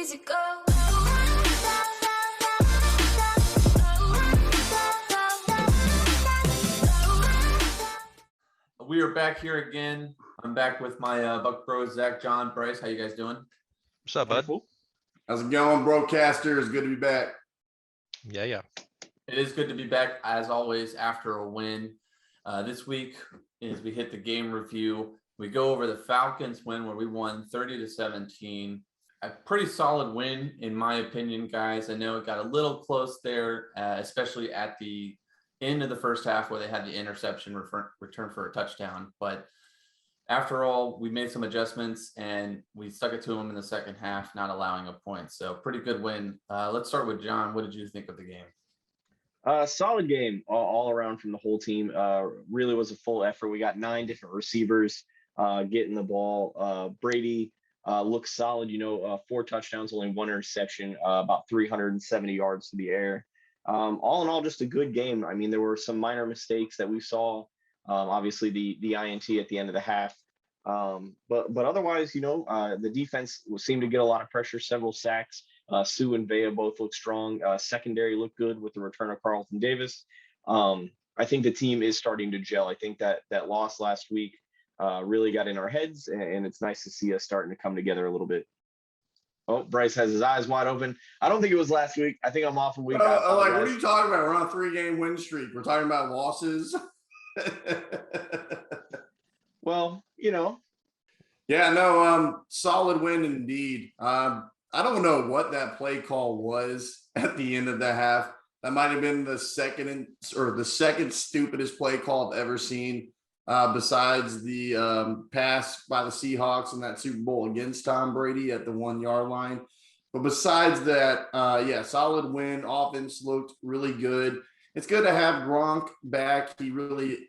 easy go. We are back here again. I'm back with my Buc Bros, Zach, John, Bryce. How you guys doing? What's up, bud? How's it going, broadcasters? Good to be back. Yeah. It is good to be back, as always, after a win. This week, as we hit the game review, we go over the Falcons win where we won 30-17. A pretty solid win, in my opinion, guys. I know it got a little close there, especially at the end of the first half where they had the interception return for a touchdown. But after all, we made some adjustments and we stuck it to them in the second half, not allowing a point. So pretty good win. Let's start with John. What did you think of the game? Solid game all around from the whole team. Really was a full effort. We got 9 different receivers getting the ball. Brady looks solid, 4 touchdowns, only 1 interception, about 370 yards to the air. All in all, just a good game. I mean, there were some minor mistakes that we saw. Obviously, the INT at the end of the half. But otherwise, the defense seemed to get a lot of pressure, several sacks. Sue and Vea both look strong. Secondary looked good with the return of Carlton Davis. I think the team is starting to gel. I think that loss last week really got in our heads, and it's nice to see us starting to come together a little bit. Oh, Bryce has his eyes wide open. I don't think it was last week. I think I'm off a week. What are you talking about? We're on a 3-game win streak. We're talking about losses. Well, Yeah, no, solid win indeed. I don't know what that play call was at the end of the half. That might have been the second stupidest play call I've ever seen, besides the pass by the Seahawks in that Super Bowl against Tom Brady at the 1-yard line. But besides that, solid win. Offense looked really good. It's good to have Gronk back. He really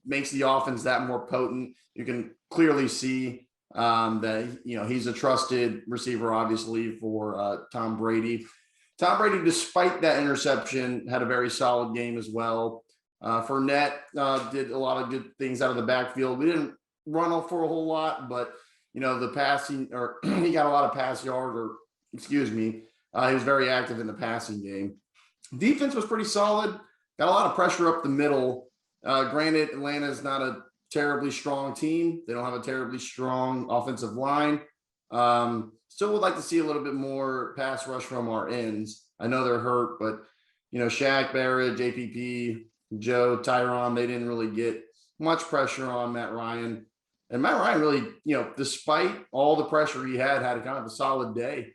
makes the offense that more potent. You can clearly see that he's a trusted receiver, obviously, for Tom Brady. Tom Brady, despite that interception, had a very solid game as well. Fournette did a lot of good things out of the backfield. We didn't run off for a whole lot, but the passing, or he got a lot of pass yards, he was very active in the passing game. Defense was pretty solid. Got a lot of pressure up the middle. Granted, Atlanta is not a terribly strong team. They don't have a terribly strong offensive line. Still would like to see a little bit more pass rush from our ends. I know they're hurt, but Shaq Barrett, JPP, Joe, Tyron, they didn't really get much pressure on Matt Ryan. And Matt Ryan really, despite all the pressure he had kind of a solid day.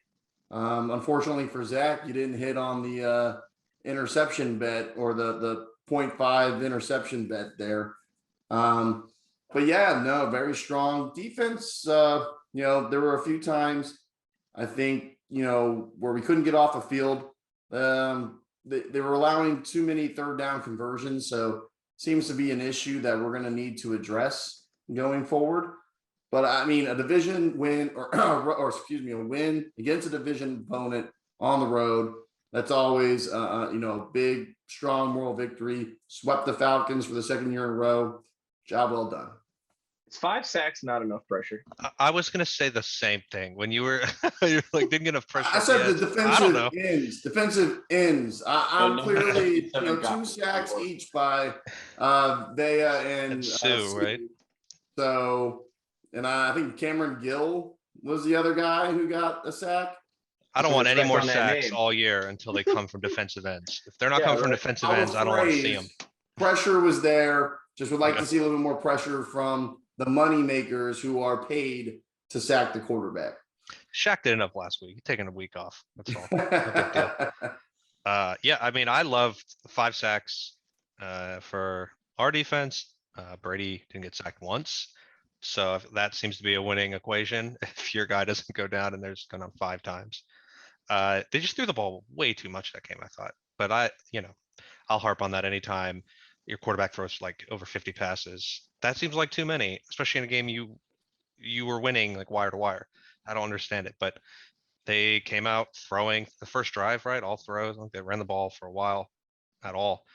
Unfortunately for Zach, you didn't hit on the interception bet or the 0.5 interception bet there. But yeah, no, very strong defense. There were a few times I think, where we couldn't get off the field. They were allowing too many third down conversions. So seems to be an issue that we're going to need to address going forward. But I mean, a division win a win against a division opponent on the road, that's always, a big, strong moral victory. Swept the Falcons for the 2nd year in a row. Job well done. it's 5 sacks, not enough pressure. I was gonna say the same thing when you were you're like didn't get enough pressure. I said the defensive ends. I'm clearly 2 sacks each by Vea and Sue, right? So, and I think Cameron Gill was the other guy who got a sack. I don't want any more on that sacks name. all year until they come from defensive ends. If they're not Yeah, coming from right. defensive ends, I don't want to see them. Pressure was there. Just would like Okay. to see a little bit more pressure from the money makers who are paid to sack the quarterback. Shaq did enough last week. He's taking a week off. That's all. No big deal. Yeah, I mean, I loved the 5 sacks for our defense. Brady didn't get sacked once. So if that seems to be a winning equation. If your guy doesn't go down and there's gone 5 times. They just threw the ball way too much that game, I thought. But I'll harp on that anytime your quarterback throws like over 50 passes. That seems like too many, especially in a game you were winning like wire to wire. I don't understand it, but they came out throwing the first drive, right? All throws. Like they ran the ball for a while at all.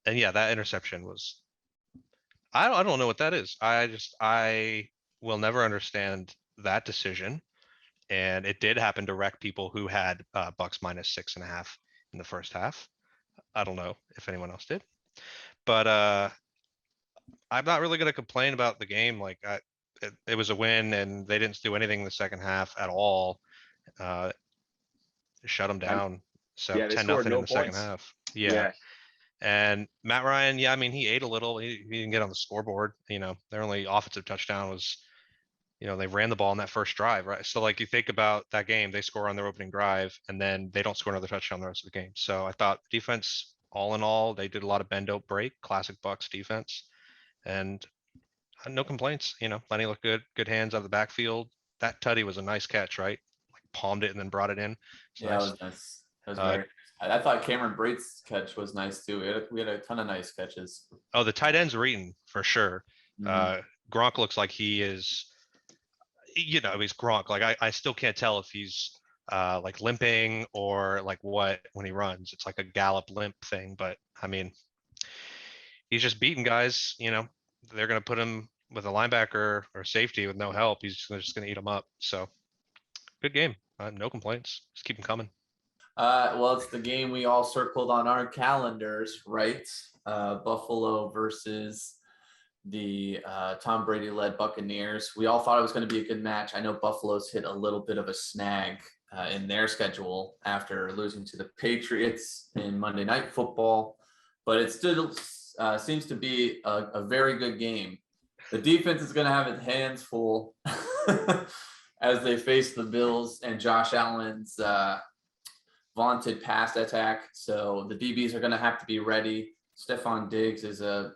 And yeah, that interception was, I don't know what that is. I will never understand that decision. and it did happen to wreck people who had Bucks -6.5 in the first half. I don't know if anyone else did, but I'm not really going to complain about the game. Like it was a win, and they didn't do anything in the second half at all. Shut them down. So Yeah, they 10-0 scored in no the second points. half. Yeah. And Matt Ryan, yeah, I mean, he ate a little. He didn't get on the scoreboard. Their only offensive touchdown was, they ran the ball in that first drive, right? So like you think about that game, they score on their opening drive, and then they don't score another touchdown the rest of the game. So I thought defense, all in all, they did a lot of bend don't break, classic Bucks defense, and no complaints. Lenny looked good, good hands out of the backfield. That tutty was a nice catch, right? Like palmed it and then brought it in. It's Yeah, nice. it was nice. It was very. I thought Cameron Brate's catch was nice too. We had a ton of nice catches. Oh, the tight ends are eating for sure. Gronk looks like he is, he's Gronk. Like I still can't tell if he's like limping or like what when he runs. It's like a gallop limp thing, but I mean, he's just beating guys. They're gonna put him with a linebacker or safety with no help. He's just gonna eat them up. So good game. No complaints. Just keep them coming. Well, it's the game we all circled on our calendars, right? Buffalo versus the Tom Brady led Buccaneers. We all thought it was going to be a good match. I know Buffalo's hit a little bit of a snag in their schedule after losing to the Patriots in Monday Night Football, but it still seems to be a very good game. The defense is going to have its hands full as they face the Bills and Josh Allen's vaunted pass attack. So the DBs are going to have to be ready. Stephon Diggs is a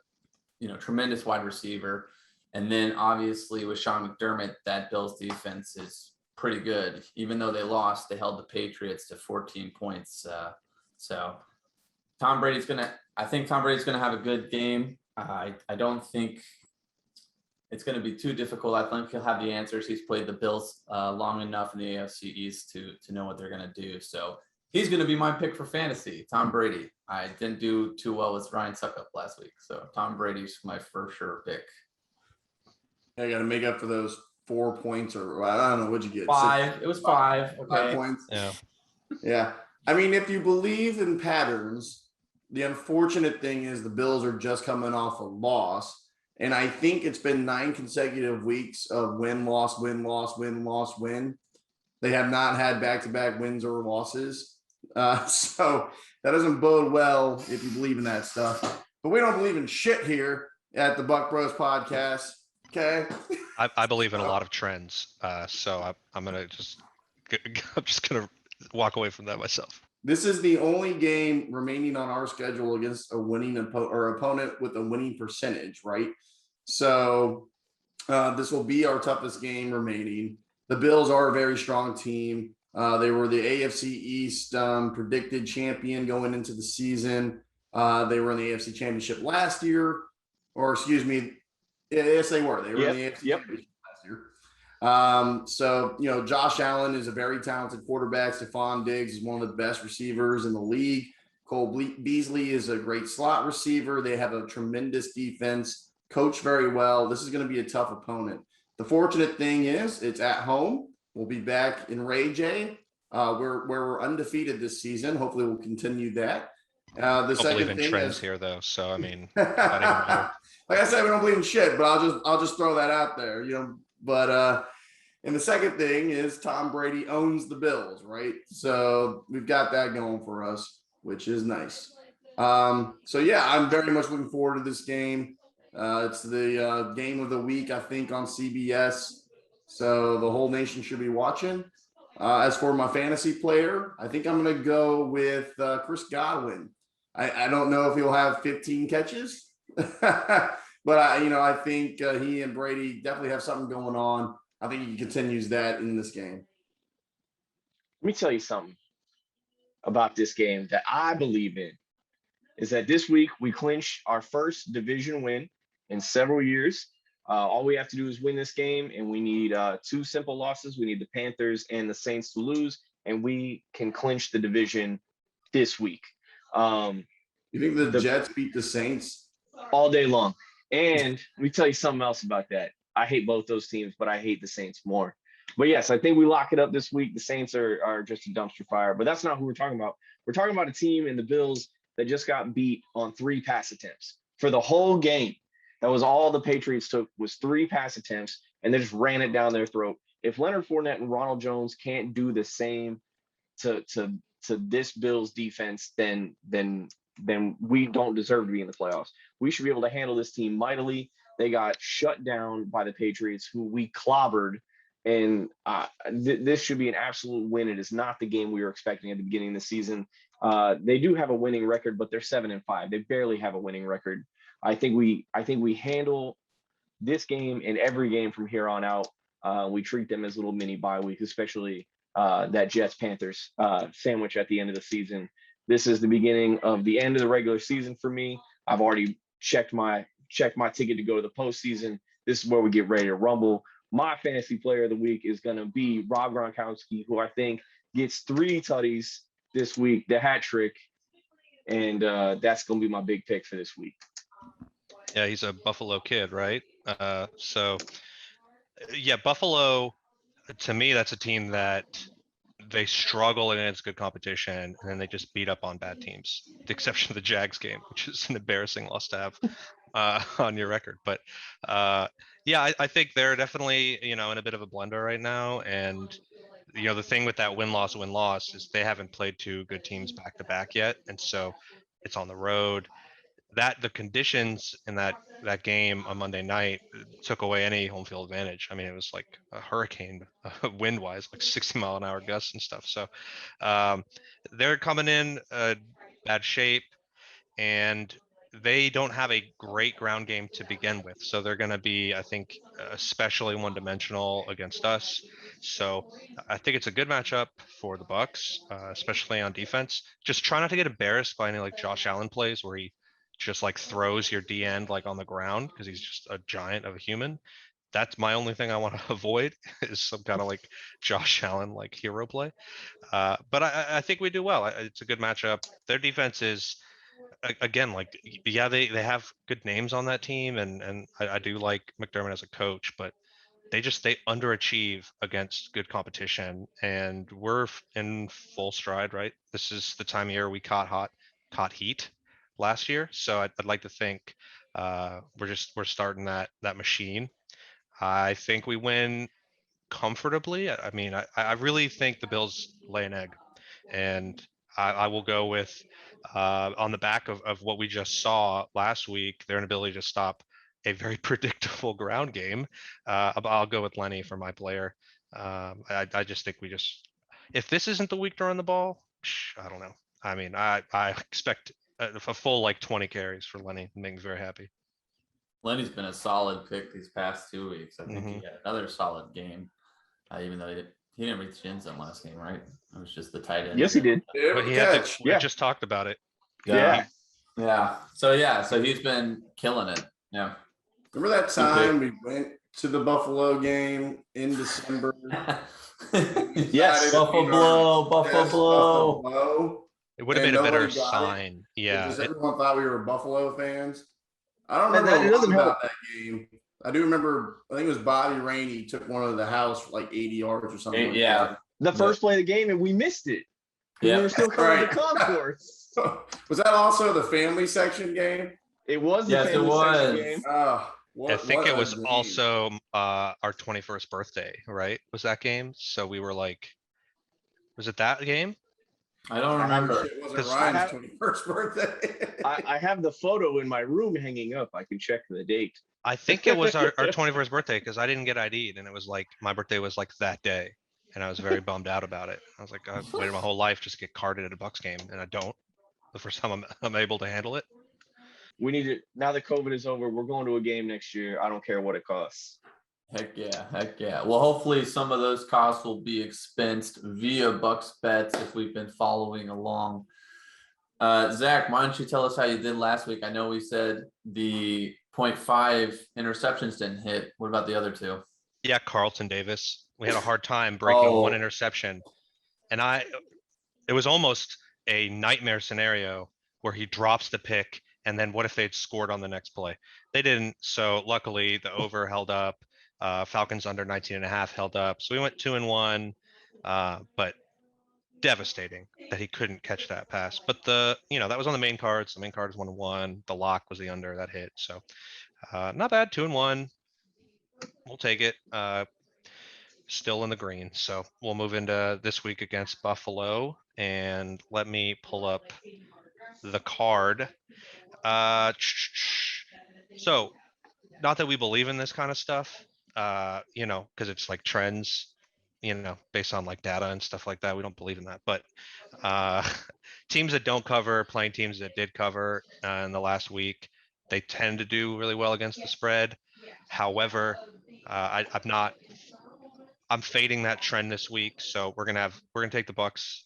tremendous wide receiver. And then obviously with Sean McDermott, that Bills defense is pretty good. Even though they lost, they held the Patriots to 14 points. So I think Tom Brady's going to have a good game. I don't think it's going to be too difficult. I think he'll have the answers. He's played the Bills long enough in the AFC East to know what they're going to do. So he's going to be my pick for fantasy, Tom Brady. I didn't do too well with Ryan Suckup last week. So Tom Brady's my for sure pick. I got to make up for those 4 points, or I don't know what you get. 5. It was 5. Okay. 5 points. Yeah. Yeah. I mean, if you believe in patterns, the unfortunate thing is the Bills are just coming off a loss. And I think it's been 9 consecutive weeks of win, loss, win, loss, win, loss, win. They have not had back-to-back wins or losses. So that doesn't bode well if you believe in that stuff. But we don't believe in shit here at the Buc Bros podcast. Okay. I believe in a lot of trends. So I'm just gonna walk away from that myself. This is the only game remaining on our schedule against a winning opponent with a winning percentage, right? So this will be our toughest game remaining. The Bills are a very strong team. They were the AFC East predicted champion going into the season. They were in the AFC Championship last year, or excuse me, yes, they were. They were in the AFC Championship last year. So, Josh Allen is a very talented quarterback. Stephon Diggs is one of the best receivers in the league. Cole Beasley is a great slot receiver. They have a tremendous defense, coached very well. This is going to be a tough opponent. The fortunate thing is it's at home. We'll be back in Ray J, where we're undefeated this season. Hopefully we'll continue that. The I second believe in thing trends is, here, though. So I mean, like I said, we don't believe in shit, but I'll just throw that out there, But and the second thing is Tom Brady owns the Bills, right? So we've got that going for us, which is nice. So yeah, I'm very much looking forward to this game. It's the game of the week, I think, on CBS. So the whole nation should be watching. As for my fantasy player, I think I'm going to go with Chris Godwin. I don't know if he'll have 15 catches, but I think he and Brady definitely have something going on. I think he continues that in this game. Let me tell you something about this game that I believe in is that this week we clinch our first division win in several years. All we have to do is win this game, and we need 2 simple losses. We need the Panthers and the Saints to lose, and we can clinch the division this week. You think the Jets beat the Saints? All day long. And let me tell you something else about that. I hate both those teams, but I hate the Saints more. But yes, I think we lock it up this week. The Saints are just a dumpster fire, but that's not who we're talking about. We're talking about a team in the Bills that just got beat on 3 pass attempts for the whole game. That was all the Patriots took, was 3 pass attempts, and they just ran it down their throat. If Leonard Fournette and Ronald Jones can't do the same to this Bills defense, then we don't deserve to be in the playoffs. We should be able to handle this team mightily. They got shut down by the Patriots, who we clobbered. And this should be an absolute win. It is not the game we were expecting at the beginning of the season. They do have a winning record, but they're 7-5. They barely have a winning record. I think we handle this game and every game from here on out. We treat them as little mini bye weeks, especially that Jets Panthers sandwich at the end of the season. This is the beginning of the end of the regular season for me. I've already checked my ticket to go to the postseason. This is where we get ready to rumble. My fantasy player of the week is going to be Rob Gronkowski, who I think gets 3 tutties this week, the hat trick. And that's going to be my big pick for this week. Yeah, he's a Buffalo kid, right? So yeah, Buffalo, to me, that's a team that they struggle against good competition, and then they just beat up on bad teams, with the exception of the Jags game, which is an embarrassing loss to have on your record. But yeah, I think they're definitely, in a bit of a blender right now. And, the thing with that win-loss is they haven't played 2 good teams back to back yet. And so it's on the road. The conditions in that game on Monday night took away any home field advantage. I mean, it was like a hurricane wind wise, like 60-mile-an-hour gusts and stuff. So they're coming in bad shape, and they don't have a great ground game to begin with. So they're going to be, I think, especially one-dimensional against us. So I think it's a good matchup for the Bucs, especially on defense. Just try not to get embarrassed by any like Josh Allen plays where he just like throws your D end like on the ground because he's just a giant of a human. That's my only thing I want to avoid is some kind of like Josh Allen like hero play. But I think we do well. It's a good matchup. Their defense is, again, like, yeah, they have good names on that team, and I do like McDermott as a coach, but they underachieve against good competition, and we're in full stride, right? This is the time of year we caught heat last year, so I'd like to think we're starting that machine. I think we win comfortably. I mean, I really think the Bills lay an egg, and I will go with on the back of what we just saw last week, their inability to stop a very predictable ground game. I'll go with Lenny for my player. I just think if this isn't the week to run the ball, I don't know. I mean, I expect a full like 20 carries for Lenny. It makes me very happy. Lenny's been a solid pick these past 2 weeks. I think he had another solid game, even though he didn't reach the end zone last game, right? It was just the tight end. Yes, he did. But we just talked about it. Yeah. So he's been killing it. Yeah. Remember that time we went to the Buffalo game in December? Yes. Buffalo. It would have been a better sign. Yeah. Because everyone thought we were Buffalo fans. I don't remember it doesn't about that game. I do remember, I think it was Bobby Rainey took one of the house for like 80 yards or something. Yeah. The first play of the game, and we missed it. Yeah. We were still covering the concourse. Was that also the family section game? It was the family section game. I think it was also our 21st birthday, right? Was that game? So we were like, was it that game? I don't remember. It wasn't Ryan's 21st birthday. I have the photo in my room hanging up. I can check the date. I think it was our 21st birthday because I didn't get ID'd, and it was like my birthday was like that day, and I was very bummed out about it. I was like, I've waited my whole life just to get carded at a Bucs game, and I don't. The first time I'm able to handle it. We need to, now that COVID is over, we're going to a game next year. I don't care what it costs. Heck yeah. Well, hopefully some of those costs will be expensed via Bucs bets if we've been following along. Zach, why don't you tell us how you did last week? I know we said the 0.5 interceptions didn't hit. What about the other 2? Yeah, Carlton Davis. We had a hard time breaking 1 interception, and it was almost a nightmare scenario where he drops the pick, and then what if they'd scored on the next play? They didn't. So luckily the over held up. Falcons under 19.5 held up. So we went 2-1, but devastating that he couldn't catch that pass. But that was on the main cards. The main card is 1-1. The lock was the under that hit. So not bad. 2-1. We'll take it. Still in the green. So we'll move into this week against Buffalo, and let me pull up the card. So not that we believe in this kind of stuff, because it's like trends, based on like data and stuff like that. We don't believe in that, but teams that don't cover, playing teams that did cover in the last week, they tend to do really well against the spread. However, I'm fading that trend this week. So we're gonna take the Bucs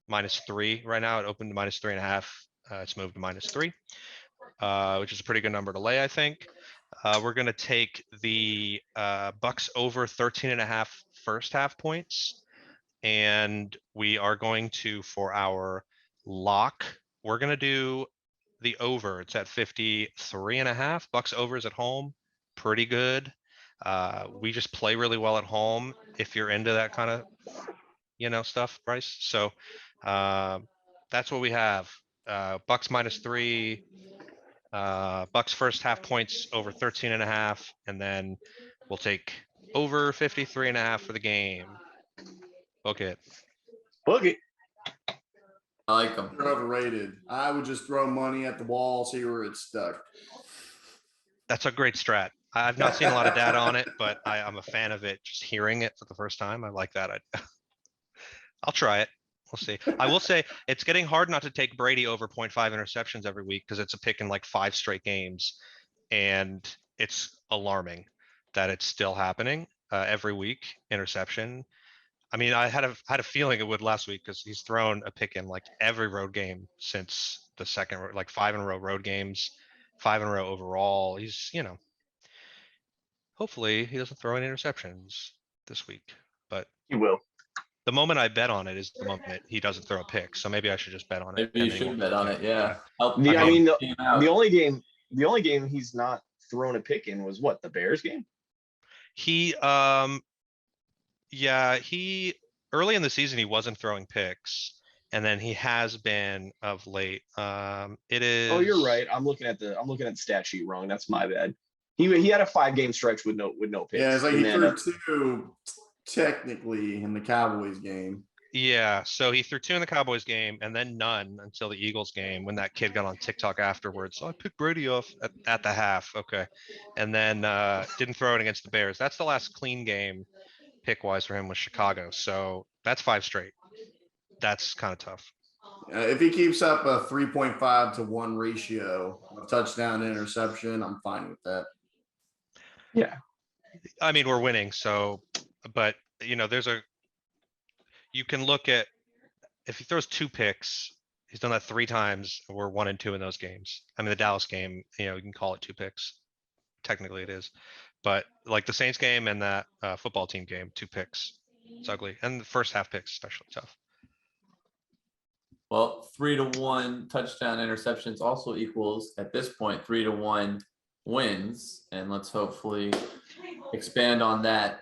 -3 right now. It opened to -3.5. It's moved to -3, which is a pretty good number to lay, I think. We're gonna take the Bucs over 13.5 first half points. And we are going to, for our lock, we're gonna do the over. It's at 53.5. Bucs over is at home. Pretty good. We just play really well at home if you're into that kind of stuff, Bryce. So that's what we have. Bucs -3, Bucs first half points over 13.5, and then we'll take over 53.5 for the game. Book it. Book it. I like them. They're overrated. I would just throw money at the wall, see where it's stuck. That's a great strat. I've not seen a lot of data on it, but I'm a fan of it. Just hearing it for the first time, I like that. I'll try it. We'll see. I will say it's getting hard not to take Brady over 0.5 interceptions every week because it's a pick in like 5 straight games, and it's alarming that it's still happening every week. Interception. I mean, I had a feeling it would last week because he's thrown a pick in like every road game since the second, like 5 in a row road games, 5 in a row overall. He's, hopefully he doesn't throw any interceptions this week, but He will. the moment I bet on it is the moment he doesn't throw a pick. So maybe I should just bet on it. Maybe you should bet on it. Yeah. I mean, the only game he's not thrown a pick in was what, the Bears game? He early in the season he wasn't throwing picks, and then he has been of late. It is. Oh, you're right. I'm looking at the stat sheet wrong. That's my bad. He had a 5-game stretch with no picks. Yeah, it's like he threw 2 technically in the Cowboys game. Yeah, so he threw 2 in the Cowboys game and then none until the Eagles game when that kid got on TikTok afterwards. So I picked Brady off at the half. Okay. And then didn't throw it against the Bears. That's the last clean game pick wise for him with Chicago. So that's 5 straight. That's kind of tough. If he keeps up a 3.5 to 1 ratio of touchdown and interception, I'm fine with that. Yeah. I mean, we're winning. So, but you can look at, if he throws 2 picks, he's done that 3 times. We're 1-2 in those games. I mean, the Dallas game, you can call it 2 picks. Technically it is, but like the Saints game and that football team game, 2 picks. It's ugly. And the first half picks, especially tough. Well, 3-1 touchdown interceptions also equals at this point 3-1 wins, and let's hopefully expand on that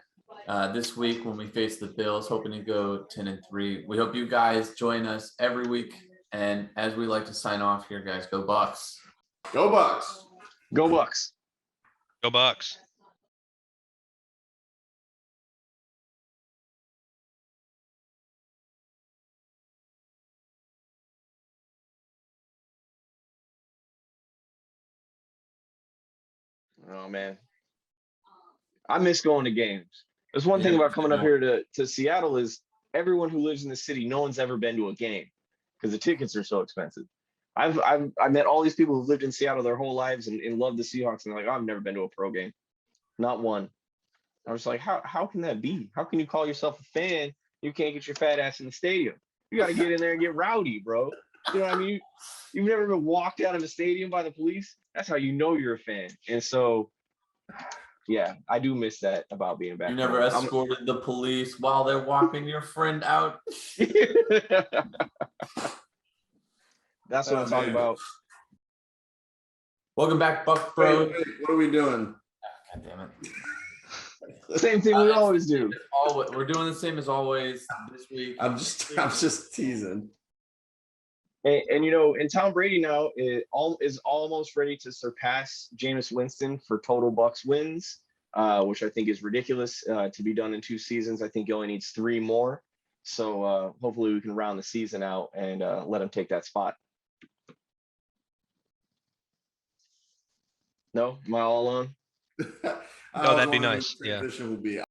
this week when we face the Bills, hoping to go 10-3. We hope you guys join us every week, and as we like to sign off here, guys, go Bucs. Go Bucs. Go Bucs. Go Bucs. Oh man, I miss going to games. There's one thing about coming up here to Seattle is everyone who lives in the city, no one's ever been to a game because the tickets are so expensive. I met all these people who've lived in Seattle their whole lives and love the Seahawks, and they're like, oh, I've never been to a pro game, not one. I was like, how can that be? How can you call yourself a fan? You can't get your fat ass in the stadium. You got to get in there and get rowdy, bro. You know what I mean? You've never been walked out of a stadium by the police. That's how you know you're a fan. And so, yeah, I do miss that about being back. You never escorted the police while they're walking your friend out. That's what I'm talking about. Welcome back, Buc Bros. Wait, what are we doing? God damn it. Same thing we always do. We're doing the same as always this week. I'm just teasing. And you know, and Tom Brady now is almost ready to surpass Jameis Winston for total Bucs wins, which I think is ridiculous to be done in 2 seasons. I think he only needs 3 more. So hopefully we can round the season out and let him take that spot. No, am I all alone? Oh, that'd be nice. Yeah. Will be.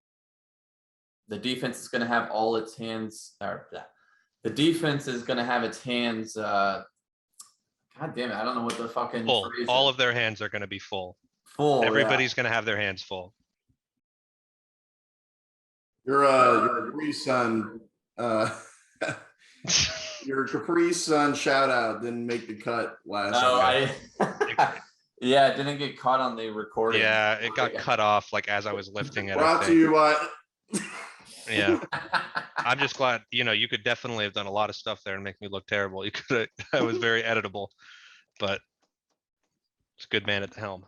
The defense is going to have all its hands. The defense is going to have its hands. God damn it! I don't know what the fucking Full. phrase All is. of their hands are going to be full. Full. Everybody's going to have their hands full. Your Capri Sun, your Capri Sun shout out didn't make the cut last. No, yeah, it didn't get caught on the recording. Yeah, it got cut off like as I was lifting it. Brought to you by. Yeah, I'm just glad, you could definitely have done a lot of stuff there and make me look terrible. You could have, I was very editable, but it's a good man at the helm.